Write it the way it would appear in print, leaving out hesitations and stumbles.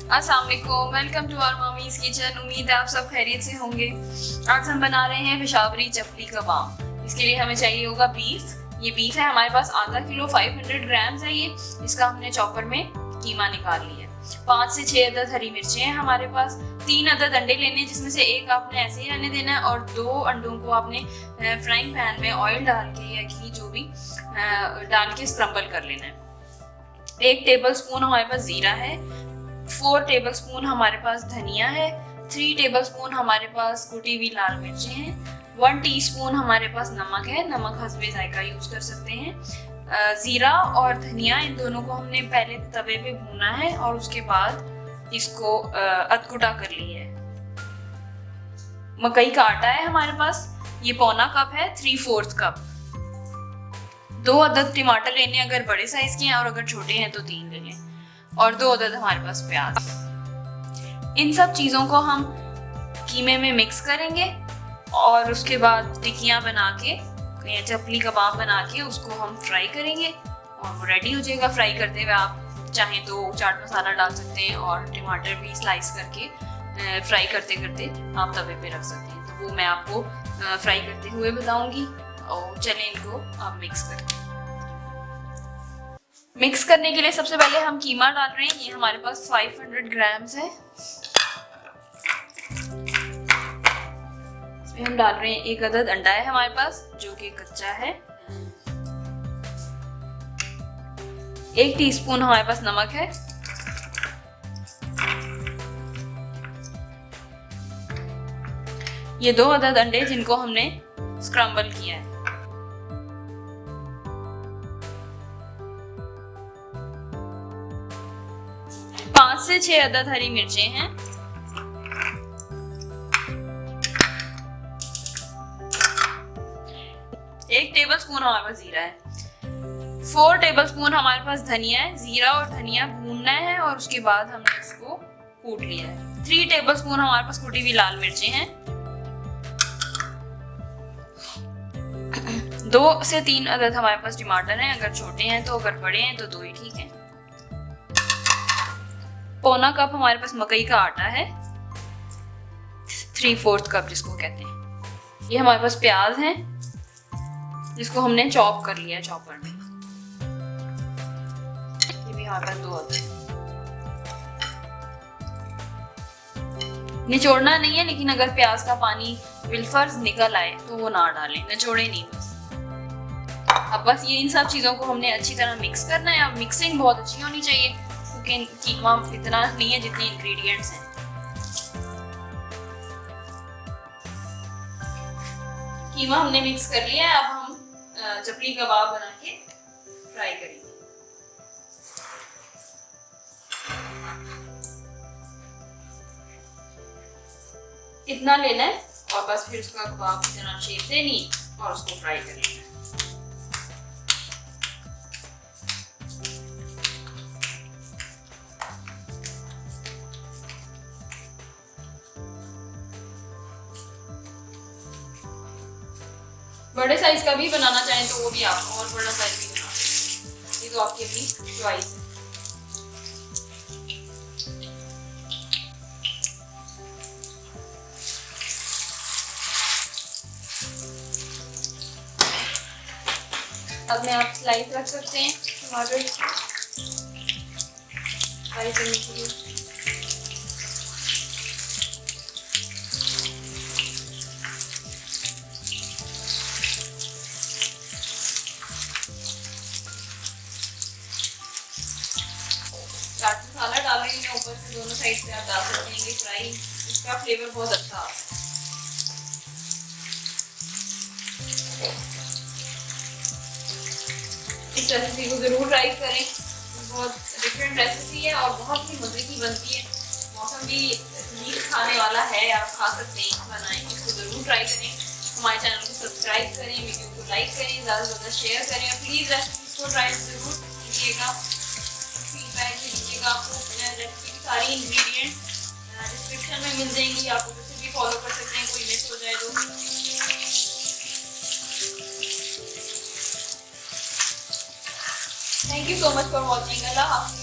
अस्सलाम वालेकुम, welcome to our mummy's kitchen. उम्मीद है आप सब खैरियत से होंगे। आज हम बना रहे हैं पेशावरी चपली कबाब। इसके लिए हमें चाहिए होगा बीफ। ये बीफ है हमारे पास आधा किलो, 500 ग्राम्स है ये। इसका हमने चॉपर में कीमा निकाल लिया। 5 से 6 अदद हरी मिर्चें हैं हमारे पास। 3 अदद अंडे लेने हैं, जिसमें से एक आपने ऐसे ही रहने देना है और 2 अंडों को आपने फ्राइंग पैन में ऑयल डाल के या घी जो भी डाल के स्क्रम्बल कर लेना है। 1 टेबल स्पून हमारे पास जीरा है, 4 टेबल स्पून हमारे पास धनिया है, 3 टेबल स्पून हमारे पास कुटी हुई लाल मिर्चें हैं, 1 टीस्पून हमारे पास नमक है। नमक हस्बे जायका यूज कर सकते हैं। जीरा और धनिया इन दोनों को हमने पहले तवे पे भूना है और उसके बाद इसको अधकुटा कर लिया है। मकई का आटा है हमारे पास, ये पौना कप है, 3/4 कप। 2 अदद टमाटर लेने, अगर बड़े साइज के हैं, और अगर छोटे हैं तो 3 ले लें। और 2 अदद हमारे पास प्याज। इन सब चीज़ों को हम कीमे में मिक्स करेंगे और उसके बाद टिक्कियाँ बना के, चपली कबाब बना के उसको हम फ्राई करेंगे और वो रेडी हो जाएगा। फ्राई करते हुए आप चाहें तो चाट मसाला डाल सकते हैं और टमाटर भी स्लाइस करके फ्राई करते करते आप तवे पे रख सकते हैं। तो वो मैं आपको फ्राई करते हुए बताऊंगी। और चलें इनको आप मिक्स करें। मिक्स करने के लिए सबसे पहले हम कीमा डाल रहे हैं। ये हमारे पास 500 ग्राम्स है। इसमें हम डाल रहे हैं 1 अदद अंडा है हमारे पास, जो कि कच्चा है। 1 टीस्पून हमारे पास नमक है। ये 2 अदद अंडे जिनको हमने स्क्रम्बल किया है। 5 से 6 अदद हरी मिर्चें हैं। 1 टेबल स्पून हमारे पास जीरा है। 4 टेबल स्पून हमारे पास धनिया है। जीरा और धनिया भूनना है और उसके बाद हमने इसको कूट लिया है। 3 टेबल स्पून हमारे पास कुटी हुई लाल मिर्चें हैं। 2 से 3 अदद हमारे पास टमाटर हैं, अगर छोटे हैं तो, अगर बड़े हैं तो 2 ही ठीक है। पौना कप हमारे पास मकई का आटा है, 3/4 कप जिसको कहते हैं। ये हमारे पास प्याज है जिसको हमने चॉप कर लिया है चॉपर में। ये भी हमारे पास 2 अदद। निचोड़ना नहीं है, लेकिन अगर प्याज का पानी बिलफर्ज निकल आए तो वो ना डालें, निचोड़े नहीं बस। अब बस ये इन सब चीजों को हमने अच्छी तरह मिक्स करना है। अब मिक्सिंग बहुत अच्छी होनी चाहिए क्योंकि कीमा इतना नहीं है जितने इंग्रेडिएंट्स हैं। कीमा हमने मिक्स कर लिया है। अब हम चपली कबाब बना के फ्राई करेंगे। इतना लेना है और बस फिर उसका कबाब की तरह शेप देनी और उसको फ्राई कर लेना है। बड़े साइज का भी बनाना चाहें तो वो भी आप, और बड़ा साइज भी बना सकते हैं। ये तो आपकी अपनी चॉइस है। अब में आप स्लाइस रख सकते हैं टमाटर फ्राई करने के लिए। चाट मसाला डालेंगे ऊपर से, दोनों साइड से आप डाल सकते हैं। ये फ्राई, इसका फ्लेवर बहुत अच्छा आता है। इस रेसिपी को जरूर ट्राई करें। बहुत डिफरेंट रेसिपी है और बहुत ही मजे की बनती है। मौसम भी मीठ खाने वाला है, आप खा सकते हैं, बनाएं। इसको जरूर ट्राई करें। हमारे चैनल को सब्सक्राइब करें, वीडियो को लाइक करें, ज़्यादा से ज़्यादा शेयर करें और प्लीज़ रेसिपी को ट्राई जरूर कीजिएगा। फीडबैक दीजिएगा। आपको रेसिपी की सारी इंग्रेडिएंट्स डिस्क्रिप्शन में मिल जाएंगी, आप उसे भी फॉलो कर सकते हैं, कोई मिस हो जाए तो। Thank you so much for watching. अल्लाह हाफ़िज़।